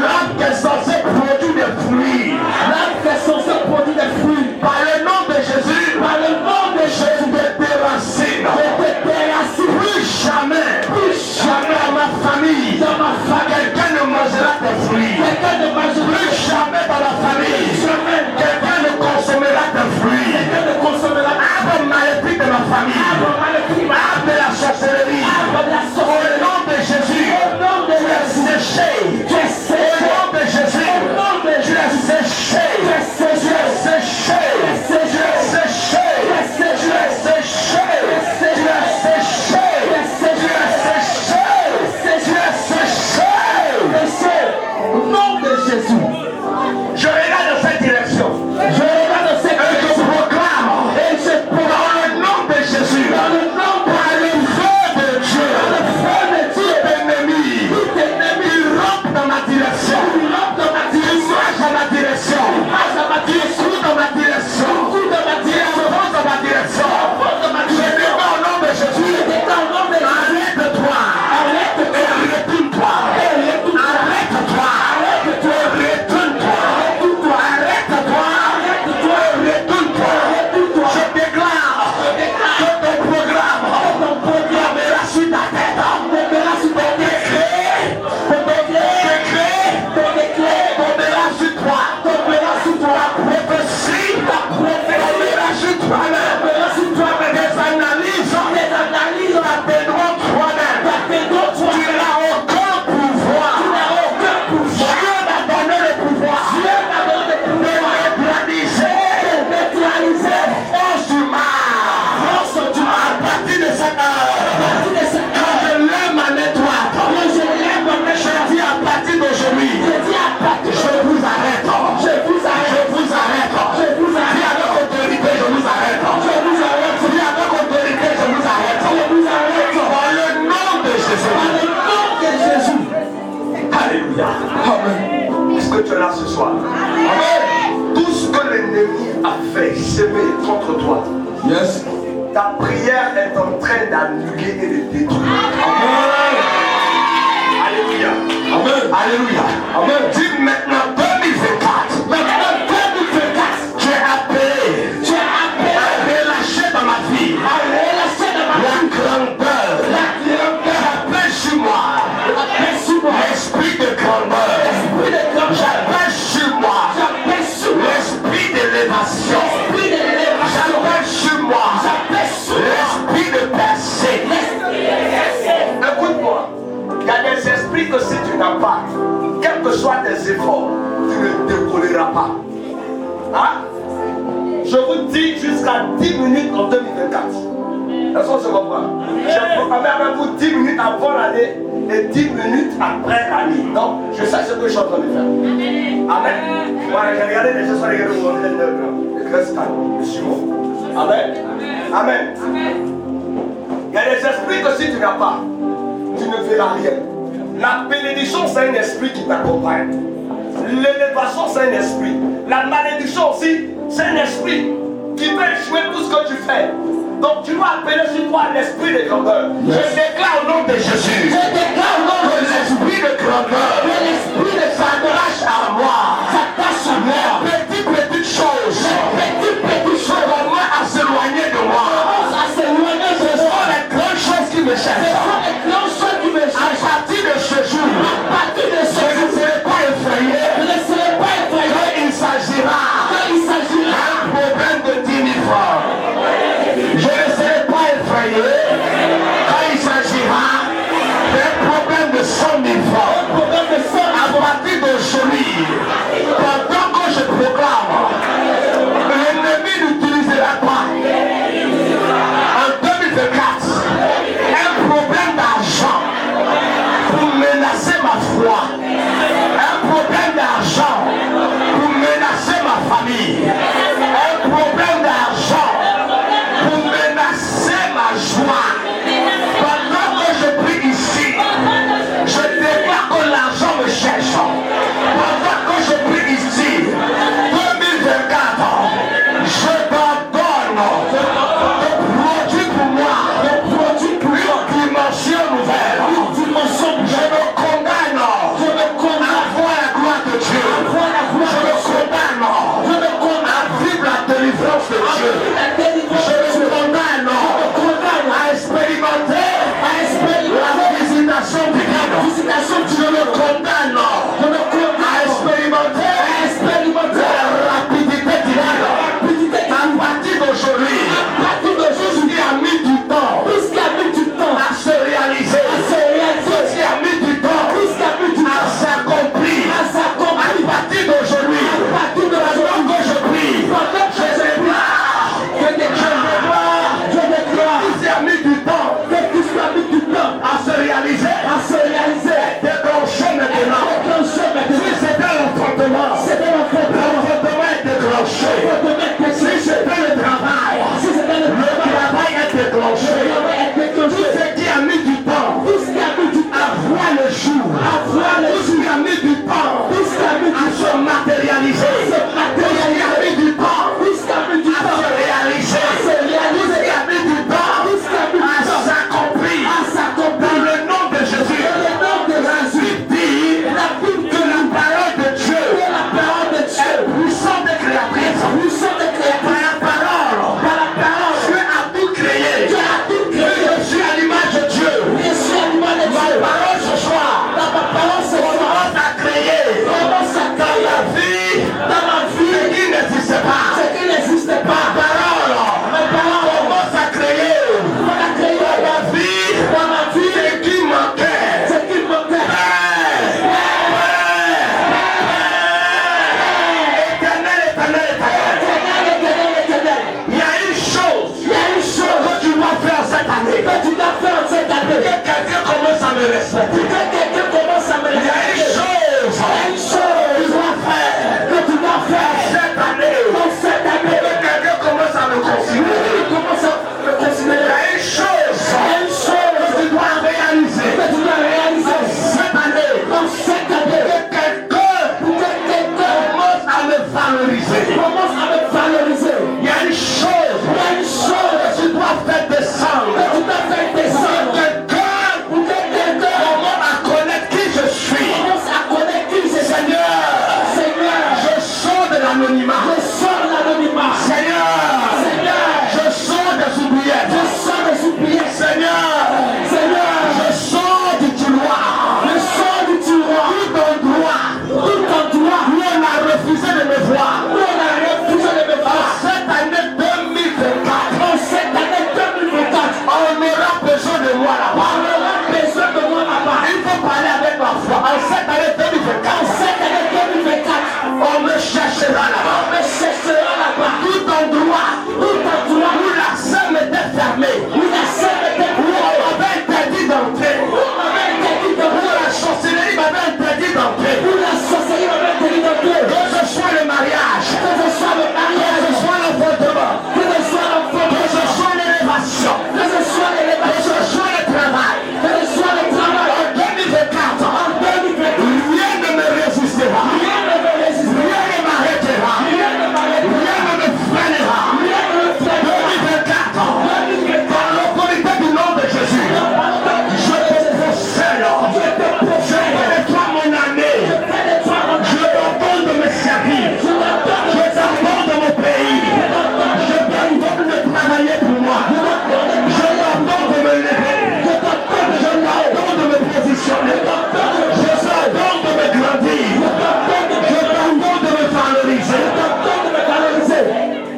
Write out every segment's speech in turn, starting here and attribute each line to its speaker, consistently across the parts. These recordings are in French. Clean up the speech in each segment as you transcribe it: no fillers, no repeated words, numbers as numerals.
Speaker 1: L'arbre qui est censé produire des fruits.
Speaker 2: L'arbre qui est censé produire des fruits.
Speaker 1: Par le nom de Jésus.
Speaker 2: Par le nom de Jésus.
Speaker 1: Je te déracine.
Speaker 2: Je te déracine.
Speaker 1: Plus jamais.
Speaker 2: Plus jamais
Speaker 1: Dans ma famille.
Speaker 2: dans ma famille.
Speaker 1: Quelqu'un ne mangera tes fruits.
Speaker 2: Quelqu'un ne mangera
Speaker 1: Plus jamais dans la famille.
Speaker 2: jamais.
Speaker 1: Quelqu'un ne consommera tes fruits.
Speaker 2: Quelqu'un ne consommera
Speaker 1: Arbre maléfique de ma famille.
Speaker 2: Arbre maléfique.
Speaker 1: Arbre de la sorcellerie.
Speaker 2: Arbre de la
Speaker 1: Au
Speaker 2: sorcellerie.
Speaker 1: nom de Jésus.
Speaker 2: Au nom de
Speaker 1: Tu es
Speaker 2: Jésus.
Speaker 1: séché.
Speaker 2: Tu es séché.
Speaker 1: Au nom de Jésus.
Speaker 2: Au nom de
Speaker 1: Tu es
Speaker 2: Jésus.
Speaker 1: séché.
Speaker 2: Tu es séché.
Speaker 1: Tu es séché.
Speaker 2: Tu es séché.
Speaker 1: Tu es séché.
Speaker 2: Tu es séché.
Speaker 1: Tu es séché. Tu es séché.
Speaker 2: Tu es séché.
Speaker 1: Tu es séché. Tu es séché.
Speaker 2: Au nom de Jésus.
Speaker 1: Je regarde dans cette direction.
Speaker 2: Je regarde cette
Speaker 1: Et je
Speaker 2: direction.
Speaker 1: proclame.
Speaker 2: Et je proclame
Speaker 1: Dans le nom de Jésus.
Speaker 2: dans le nom de
Speaker 1: Par le feu de Dieu.
Speaker 2: le feu de Dieu.
Speaker 1: Ennemi.
Speaker 2: Tout ennemi
Speaker 1: Il rampe dans ma direction.
Speaker 2: rentre dans ma
Speaker 1: Il
Speaker 2: direction.
Speaker 1: marche dans ma direction.
Speaker 2: Passe dans ma
Speaker 1: Il
Speaker 2: direction.
Speaker 1: court dans ma direction.
Speaker 2: Tout dans ma
Speaker 1: Il
Speaker 2: direction.
Speaker 1: avance dans ma direction.
Speaker 2: Avance dans ma
Speaker 1: Je
Speaker 2: direction.
Speaker 1: débat au nom de Jésus.
Speaker 2: Et dans le nom de Jésus.
Speaker 1: Arrête-toi.
Speaker 2: Arrête-toi.
Speaker 1: Et retourne-toi.
Speaker 2: Et retourne-toi.
Speaker 1: Arrête-toi.
Speaker 2: Arrête-toi.
Speaker 1: Retourne-toi.
Speaker 2: Retourne-toi.
Speaker 1: Arrête-toi.
Speaker 2: Arrête-toi.
Speaker 1: Retourne-toi.
Speaker 2: Retourne-toi.
Speaker 1: Je déclare que ton programme
Speaker 2: Ton programme
Speaker 1: demeurera sur ta tête.
Speaker 2: demeurera sur ton décret. Ton décret.
Speaker 1: Décret
Speaker 2: Ton décret
Speaker 1: demeurera sur toi.
Speaker 2: tombera sur toi.
Speaker 1: Prophétie
Speaker 2: Ta prophétie
Speaker 1: demeurera sur toi-même.
Speaker 2: tombera sur toi-même.
Speaker 1: Tes analyses
Speaker 2: Tes analyses
Speaker 1: t'appelleront toi-même.
Speaker 2: t'appelleront
Speaker 1: Tu
Speaker 2: toi.
Speaker 1: n'as aucun pouvoir.
Speaker 2: Tu n'as aucun pouvoir.
Speaker 1: Dieu t'a donné le pouvoir
Speaker 2: Dieu t'a donné le
Speaker 1: de
Speaker 2: pouvoir
Speaker 1: neutraliser
Speaker 2: de neutraliser
Speaker 1: force du mal.
Speaker 2: force du
Speaker 1: À
Speaker 2: mal.
Speaker 1: partir de cette heure,
Speaker 2: À partir de cette
Speaker 1: quand
Speaker 2: heure,
Speaker 1: je lève ma étoile,
Speaker 2: quand je lève mon
Speaker 1: je
Speaker 2: échelle,
Speaker 1: dis à partir d'aujourd'hui,
Speaker 2: je dis à partir
Speaker 1: je vous arrête.
Speaker 2: je vous
Speaker 1: Je
Speaker 2: arrête.
Speaker 1: vous arrête.
Speaker 2: Je vous
Speaker 1: Dis
Speaker 2: arrête.
Speaker 1: avec autorité, je vous arrête.
Speaker 2: Je vous arrête.
Speaker 1: Dis avec autorité, je vous arrête.
Speaker 2: Je vous arrête.
Speaker 1: Dans le nom de
Speaker 2: Par
Speaker 1: Jésus.
Speaker 2: le nom de Jésus.
Speaker 1: Alléluia. Amen. Est-ce que tu es là ce soir? Amen. Tout ce que l'ennemi a fait, semé contre toi,
Speaker 2: Yes.
Speaker 1: ta prière est en train d'annuler et de détruire.
Speaker 2: Amen.
Speaker 1: Alléluia.
Speaker 2: Amen.
Speaker 1: Alléluia.
Speaker 2: Amen.
Speaker 1: Dis maintenant 2024.
Speaker 2: Maintenant 2024.
Speaker 1: Tu es appelé
Speaker 2: Tu es appelé
Speaker 1: à relâcher dans ma vie
Speaker 2: à relâcher dans ma
Speaker 1: la
Speaker 2: vie
Speaker 1: grandeur.
Speaker 2: la grandeur.
Speaker 1: J'appelle sur moi
Speaker 2: Appelle sur moi
Speaker 1: l'esprit de grandeur.
Speaker 2: l'esprit de grandeur.
Speaker 1: J'appelle sur moi
Speaker 2: J'appelle sur moi
Speaker 1: l'esprit d'élévation.
Speaker 2: l'esprit de l'élévation.
Speaker 1: J'appelle sur moi
Speaker 2: J'appelle sur moi
Speaker 1: l'esprit de percée.
Speaker 2: l'esprit de percée.
Speaker 1: Écoute-moi, il y a des esprits que si tu n'as pas, quels que soient tes efforts, tu ne décolleras pas. Hein? Je vous dis jusqu'à 10 minutes en 2024. Est-ce qu'on se comprend? Je programme avec vous 10 minutes avant l'année et 10 minutes après l'année. Donc, je sais ce que je suis en train de faire. Amen. Voilà, j'ai regardé les gens sur les gars de Crescal, le Simon. Amen. Amen. Il y a des esprits que si tu n'as pas, tu ne verras rien. La bénédiction, c'est un esprit qui t'accompagne. L'élévation, c'est un esprit. La malédiction aussi, c'est un esprit qui peut échouer tout ce que tu fais. Donc tu dois appeler sur toi l'esprit de grandeur.
Speaker 2: Yes.
Speaker 1: Je déclare au nom de Jésus.
Speaker 2: Je déclare au nom
Speaker 1: Que
Speaker 2: de Jésus
Speaker 1: l'esprit de grandeur
Speaker 2: que l'esprit de
Speaker 1: s'attache à moi.
Speaker 2: s'attache à moi.
Speaker 1: Petites choses.
Speaker 2: Petites choses.
Speaker 1: Comment à s'éloigner de moi.
Speaker 2: À s'éloigner de
Speaker 1: Ce
Speaker 2: moi.
Speaker 1: sont les grandes choses qui me
Speaker 2: Ce
Speaker 1: cherchent.
Speaker 2: sont les grandes choses qui me
Speaker 1: À
Speaker 2: cherchent.
Speaker 1: partir de ce jour,
Speaker 2: À partir de ce
Speaker 1: je ne
Speaker 2: jour,
Speaker 1: serai pas effrayé.
Speaker 2: je ne serai pas effrayé
Speaker 1: Quand il s'agira
Speaker 2: quand il s'agira
Speaker 1: d'un problème de 10 000 francs. Je ne serai pas effrayé quand il s'agira d'un problème de 100 000 francs.
Speaker 2: d'un problème de sang.
Speaker 1: À partir d'aujourd'hui, pendant que je délivrance de Dieu. Je me condamne à expérimenter la visitation divine. Je me condamne à expérimenter la rapidité divine. À partir d'aujourd'hui, tout ce qui a mis du temps à se réaliser, tout ce qui a mis du temps à s'accomplir, à partir d'aujourd'hui, pendant que je prie, je déclare, tout ce qui a mis du temps à se réaliser, déclenché maintenant. Si c'était l'enfantement, l'enfantement est déclenché. Si c'était le travail est déclenché. Tout ce qui a mis du temps à voir le jour, tout ce qui a mis du temps à se matérialiser, tout ce qui a mis du temps à se réaliser, tout ce qui a mis du temps à s'accomplir, dans le nom de Jésus. La Bible dit que la parole de Dieu est puissante et créatrice. Par la parole, Dieu a tout créé. Je suis à l'image de Dieu. Ma parole ce soir commence à créer dans ma vie ce qui n'existait pas. Ma parole commence à créer dans ma vie ce qui manquait. Il y a une chose que tu dois faire cette année. Que quelqu'un commence à me respecter. Il y a une chose que tu dois faire cette année. Que quelqu'un commence à me considérer. Il y a une chose que tu dois réaliser cette année. Que quelqu'un commence à me valoriser. Il y a une chose que tu dois faire descendre. Quelqu'un commence à connaître qui je suis. Seigneur, je sors de l'anonymat. Seigneur, je sors des oubliettes. Seigneur, je sors du tiroir. Tout endroit où on a refusé de me voir. Cette année 2024, on aura besoin de moi là-bas. Il faut parler avec ma foi. En cette année 2024, on me cherchera là-bas. Tout endroit où la scène était fermée, où on m'avait interdit d'entrer, où la sorcellerie m'avait interdit d'entrer, que ce soit le mariage, que ce soit l'enfantement, que ce soit l'élévation, que ce soit le travail. En 2024, rien ne me résistera, rien ne m'arrêtera, rien ne me freinera. 2024, par l'autorité du nom de Jésus, je te possède. Je fais mon année. Je t'ordonne de me servir. Je t'ordonne de mon pays. Je t'ordonne de travailler pour moi. Je t'ordonne de me lever. Je t'ordonne de me positionner. Je t'ordonne de me grandir. Je t'ordonne de me valoriser.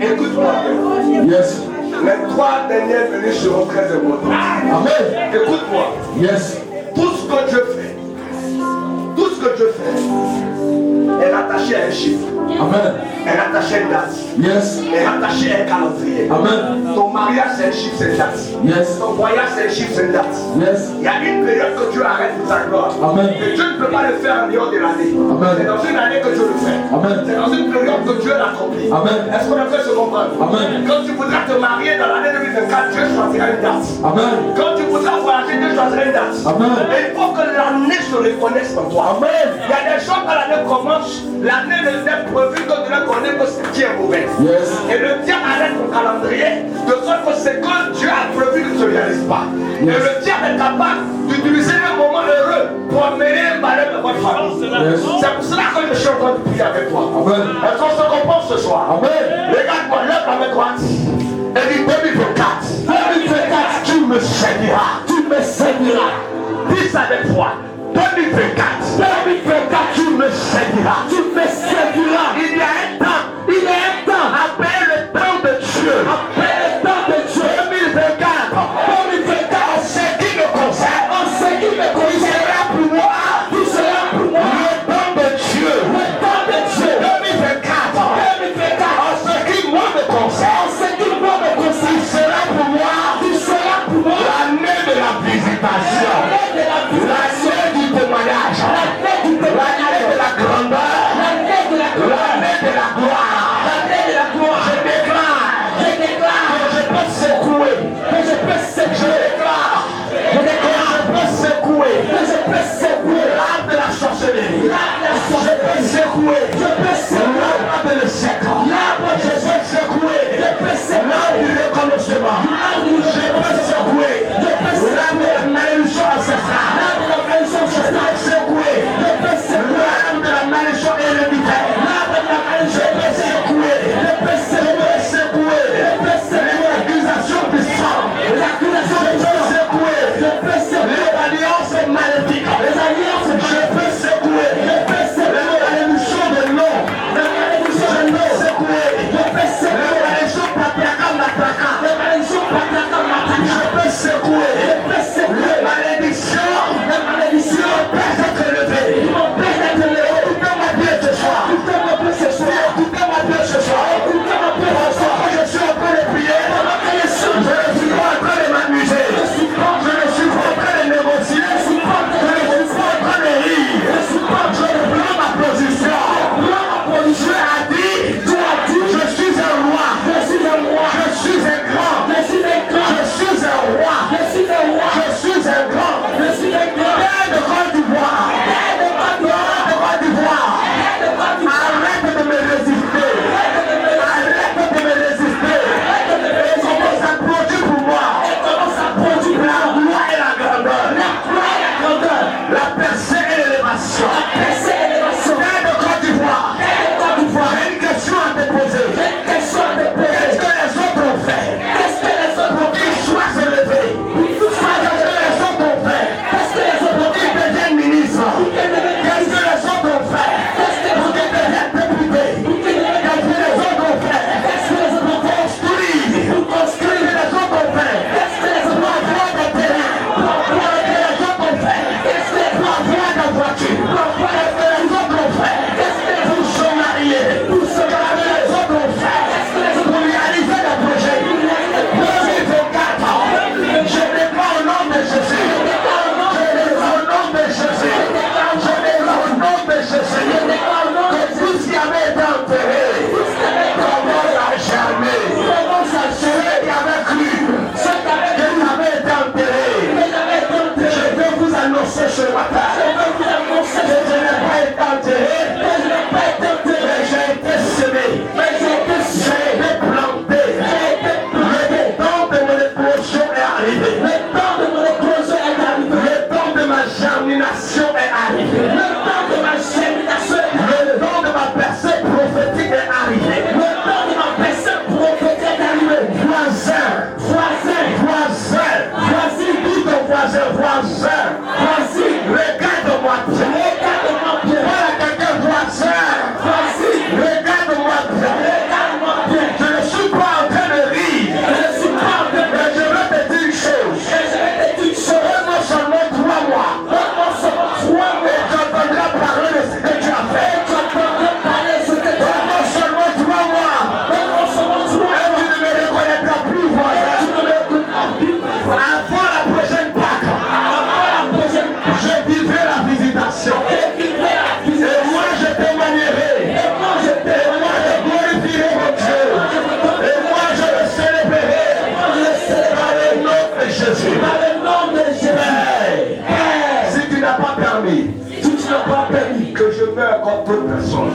Speaker 1: Écoute-moi.
Speaker 2: Yes.
Speaker 1: Les 3 dernières minutes seront très importantes.
Speaker 2: Amen.
Speaker 1: Écoute-moi.
Speaker 2: Yes.
Speaker 1: Tout ce que je fais est rattaché à un chiffre,
Speaker 2: Amen.
Speaker 1: est rattaché à une date,
Speaker 2: Yes.
Speaker 1: est rattaché à un calendrier.
Speaker 2: Amen.
Speaker 1: Ton mariage c'est un chiffre, c'est une date.
Speaker 2: Yes.
Speaker 1: Ton voyage c'est un chiffre, c'est une date.
Speaker 2: Yes.
Speaker 1: Il y a une période que Dieu arrête pour sa gloire.
Speaker 2: Amen.
Speaker 1: Et Dieu ne peut pas le faire en dehors de l'année.
Speaker 2: Amen.
Speaker 1: C'est dans une année que Dieu le fait.
Speaker 2: Amen.
Speaker 1: C'est dans une période que Dieu l'accomplit.
Speaker 2: Amen.
Speaker 1: Est-ce qu'on a fait se comprendre?
Speaker 2: Amen.
Speaker 1: Quand tu voudras te marier dans l'année 2024, Dieu choisira une date.
Speaker 2: Amen.
Speaker 1: Quand tu voudras voyager, Dieu choisira une date.
Speaker 2: Amen.
Speaker 1: Et il faut que l'année se reconnaisse en toi.
Speaker 2: Amen.
Speaker 1: Il y a des gens quand l'année commence, l'année n'est prévue que tu ne connais que ce qui est mauvais.
Speaker 2: Yes.
Speaker 1: Et le diable arrête ton calendrier de sorte que ce que Dieu a prévu ne se réalise pas. Et le diable est capable d'utiliser un moment heureux pour amener un malheur de votre famille.
Speaker 2: Yes.
Speaker 1: C'est pour cela que je suis en train de prier avec toi.
Speaker 2: Amen.
Speaker 1: Est-ce qu'on se comprend ce soir?
Speaker 2: Amen.
Speaker 1: Regarde-moi, lève la main droite et dit 2024. 2024, tu me serviras.
Speaker 2: Tu me serviras.
Speaker 1: Dis ça avec foi. 2024.
Speaker 2: 2024,
Speaker 1: Tu me serviras.
Speaker 2: tu me serviras.
Speaker 1: Il y a un temps.
Speaker 2: Il y a un temps.
Speaker 1: Après le temps de Dieu.
Speaker 2: Après le temps de Dieu.
Speaker 1: 2024.
Speaker 2: 2024.
Speaker 1: En ce qui me concerne.
Speaker 2: En ce qui me
Speaker 1: Il
Speaker 2: concerne.
Speaker 1: sera pour moi.
Speaker 2: Tu seras pour moi.
Speaker 1: Le temps de Dieu.
Speaker 2: Le temps de Dieu.
Speaker 1: 2024.
Speaker 2: 2024.
Speaker 1: En ce qui moi me concerne.
Speaker 2: En ce qui moi me
Speaker 1: Il
Speaker 2: concerne.
Speaker 1: sera pour moi.
Speaker 2: Tu seras pour moi.
Speaker 1: L'année de la visitation.
Speaker 2: L'année de la visitation.
Speaker 1: L'année du témoignage.
Speaker 2: L'année du témoignage.
Speaker 1: L'année de la grandeur.
Speaker 2: L'année de la gloire.
Speaker 1: L'année de la gloire.
Speaker 2: L'année de la gloire.
Speaker 1: Je déclare
Speaker 2: Je déclare
Speaker 1: que je peux secouer.
Speaker 2: que je peux
Speaker 1: Je
Speaker 2: secouer.
Speaker 1: déclare
Speaker 2: Je
Speaker 1: que
Speaker 2: déclare
Speaker 1: je peux secouer.
Speaker 2: que je peux secouer.
Speaker 1: L'âme de la sorcellerie.
Speaker 2: L'arbre de la
Speaker 1: Je
Speaker 2: sorcellerie.
Speaker 1: peux secouer.
Speaker 2: Je peux secouer.
Speaker 1: L'arbre de l'échec.
Speaker 2: L'arbre de
Speaker 1: Je peux secouer.
Speaker 2: Je peux secouer.
Speaker 1: L'arbre du reconnaissement.
Speaker 2: L'arbre du
Speaker 1: Je peux secouer.
Speaker 2: Je peux secouer.
Speaker 1: L'arbre de la malédiction ancestrale.
Speaker 2: L'arbre de la malédiction
Speaker 1: Je peux secouer.
Speaker 2: Je peux secouer.
Speaker 1: L'arbre de la malédiction héréditaire.
Speaker 2: L'arbre de la
Speaker 1: Je
Speaker 2: malédiction
Speaker 1: peux secouer.
Speaker 2: Je peux
Speaker 1: Je
Speaker 2: secouer.
Speaker 1: peux secouer.
Speaker 2: Je peux secouer.
Speaker 1: L'accusation du sang.
Speaker 2: L'accusation
Speaker 1: Je
Speaker 2: du
Speaker 1: peux
Speaker 2: sang.
Speaker 1: secouer.
Speaker 2: Je peux secouer.
Speaker 1: Les alliances maléfiques.
Speaker 2: Les alliances.
Speaker 1: Je peux secouer.
Speaker 2: Je peux secouer.
Speaker 1: La malédiction de nom.
Speaker 2: La malédiction
Speaker 1: Je
Speaker 2: de
Speaker 1: peux
Speaker 2: l'eau.
Speaker 1: secouer.
Speaker 2: Je peux
Speaker 1: La
Speaker 2: secouer.
Speaker 1: malédiction patriarcale matraquante.
Speaker 2: La malédiction patriarcale m'attaque.
Speaker 1: Je peux secouer.
Speaker 2: Je peux secouer.
Speaker 1: La malédiction.
Speaker 2: La malédiction
Speaker 1: M'empêche d'être élevé.
Speaker 2: m'empêche d'être élevé.
Speaker 1: Écoutez-moi bien ce soir.
Speaker 2: Écoutez-moi bien ce soir.
Speaker 1: Écoutez-moi bien ce soir.
Speaker 2: Écoutez-moi bien ce soir.
Speaker 1: Parce que je suis en train de prier.
Speaker 2: Pendant que je suis
Speaker 1: Je ne suis pas en train de m'amuser. Je ne suis pas en train de négocier. Je ne suis pas en train de rire. Je prends ma position. Dieu a dit, je suis un roi.
Speaker 2: Je suis un roi.
Speaker 1: Je suis un grand.
Speaker 2: Je suis un grand.
Speaker 1: Je suis un roi.
Speaker 2: Je suis un roi.
Speaker 1: Je suis un grand.
Speaker 2: Je suis un grand.
Speaker 1: Père de Côte d'Ivoire.
Speaker 2: Père de Côte d'Ivoire.
Speaker 1: Père de Côte d'Ivoire.
Speaker 2: Père de Côte d'Ivoire.
Speaker 1: Arrête de me résister. Arrête de me résister. Et commence à produire pour moi.
Speaker 2: Commence à produire
Speaker 1: La gloire et la grandeur.
Speaker 2: la gloire et la grandeur.
Speaker 1: La percée et l'élévation.
Speaker 2: Percée et élévation.
Speaker 1: Père de Côte d'Ivoire.
Speaker 2: Père de Côte d'Ivoire.
Speaker 1: J'ai une question à te poser.
Speaker 2: J'ai une question à te poser.
Speaker 1: Qu'est-ce que les autres ont fait
Speaker 2: Qu'est-ce que les autres
Speaker 1: pour qu'ils soient élevés? Qu'est-ce que les autres ont fait
Speaker 2: Qu'est-ce que les autres
Speaker 1: pour qu'ils deviennent ministres? Qu'est-ce que les autres ont fait
Speaker 2: Qu'est-ce que les
Speaker 1: pour qu'ils deviennent députés? Qu'est-ce que les autres ont fait
Speaker 2: Qu'est-ce que les autres ont fait
Speaker 1: construire?
Speaker 2: pour construire?
Speaker 1: Qu'est-ce que les autres ont fait
Speaker 2: Qu'est-ce que les
Speaker 1: pour
Speaker 2: autres ont fait
Speaker 1: avoir des terrains? Qu'est-ce que les autres ont fait
Speaker 2: Qu'est-ce que les
Speaker 1: pour
Speaker 2: autres ont fait
Speaker 1: avoir des voitures? Qu'est-ce que les autres ont fait
Speaker 2: Qu'est-ce que les
Speaker 1: pour se marier? Qu'est-ce que les autres ont fait pour réaliser des projets? 2024, je déclare au nom de Jésus. Je déclare au nom de Jésus. Je déclare au nom de Jésus. Que tout ce qui avait été enterré commence à germer. Ceux qui avaient cru que ça avait été enterré, je vais vous annoncer ce matin que je n'ai pas été enterré, mais j'ai été semé. J'ai été planté. Le temps de mon éclosion est arrivé. Le temps de ma germination est arrivé. Le temps de ma percée prophétique est arrivé. Voisin, dis ton voisin. Regarde-moi bien. Voilà quelqu'un voisin. Regarde-moi bien. Je ne suis pas en train de rire. Mais je vais te dire une chose. Donne-moi seulement 3 mois. Et tu entendras parler de ce que tu as fait. Donne-moi seulement 3 mois. Et tu ne me reconnaîtras plus, voisin. Avant la prochaine Pâques, je vivrai la visitation. Et moi je témoignerai. Et moi je glorifierai mon Dieu. Et moi je le célébrerai. Par le nom de Jésus. Père, si tu n'as pas permis que je meure contre personne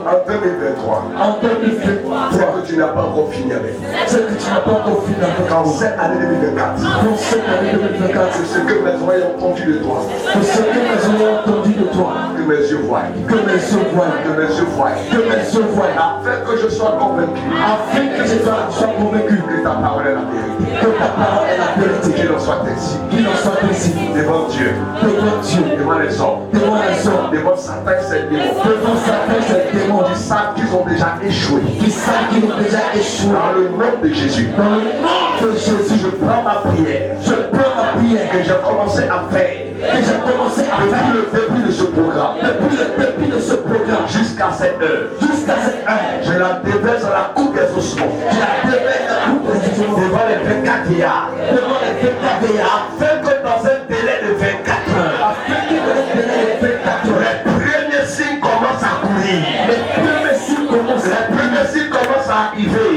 Speaker 1: en 2023,
Speaker 2: En 2023,
Speaker 1: c'est que tu n'as pas encore fini avec.
Speaker 2: Ce que tu n'as pas encore fini avec.
Speaker 1: Quand cette année 2024,
Speaker 2: Pour cette année 2024,
Speaker 1: c'est ce que mes oreilles ont entendu de toi.
Speaker 2: pour ce que mes oreilles ont entendu de toi,
Speaker 1: Que mes yeux voient.
Speaker 2: que mes yeux voient,
Speaker 1: Que mes yeux voient.
Speaker 2: que mes yeux voient,
Speaker 1: Afin que je sois convaincu
Speaker 2: afin que je sois convaincu
Speaker 1: que ta parole est la vérité.
Speaker 2: que ta parole est la vérité,
Speaker 1: Qu'il en soit ainsi.
Speaker 2: qu'il en soit ainsi,
Speaker 1: Devant Dieu,
Speaker 2: devant Dieu,
Speaker 1: devant les hommes,
Speaker 2: devant les hommes,
Speaker 1: devant Satan et ses démons,
Speaker 2: devant Satan et ses démons,
Speaker 1: qui savent qu'ils ont déjà échoué.
Speaker 2: qui savent qu'ils ont déjà échoué.
Speaker 1: Dans le nom de Jésus,
Speaker 2: Dans le nom de Jésus,
Speaker 1: je prends ma prière
Speaker 2: je prends ma prière
Speaker 1: que j'ai commencé à faire
Speaker 2: que j'ai commencé à
Speaker 1: depuis
Speaker 2: faire
Speaker 1: le début de ce programme
Speaker 2: depuis le début de ce programme
Speaker 1: jusqu'à cette heure.
Speaker 2: jusqu'à cette heure.
Speaker 1: Je la déverse dans la coupe des ossements
Speaker 2: Je la déverse à vous précisément
Speaker 1: devant les 24 yards,
Speaker 2: devant les 24 veillards,
Speaker 1: afin que dans un délai de 24 heures,
Speaker 2: afin que dans le délai de 24 heures,
Speaker 1: les premiers signes commencent à courir.
Speaker 2: les premiers signes commencent
Speaker 1: Les premiers signes commencent à arriver.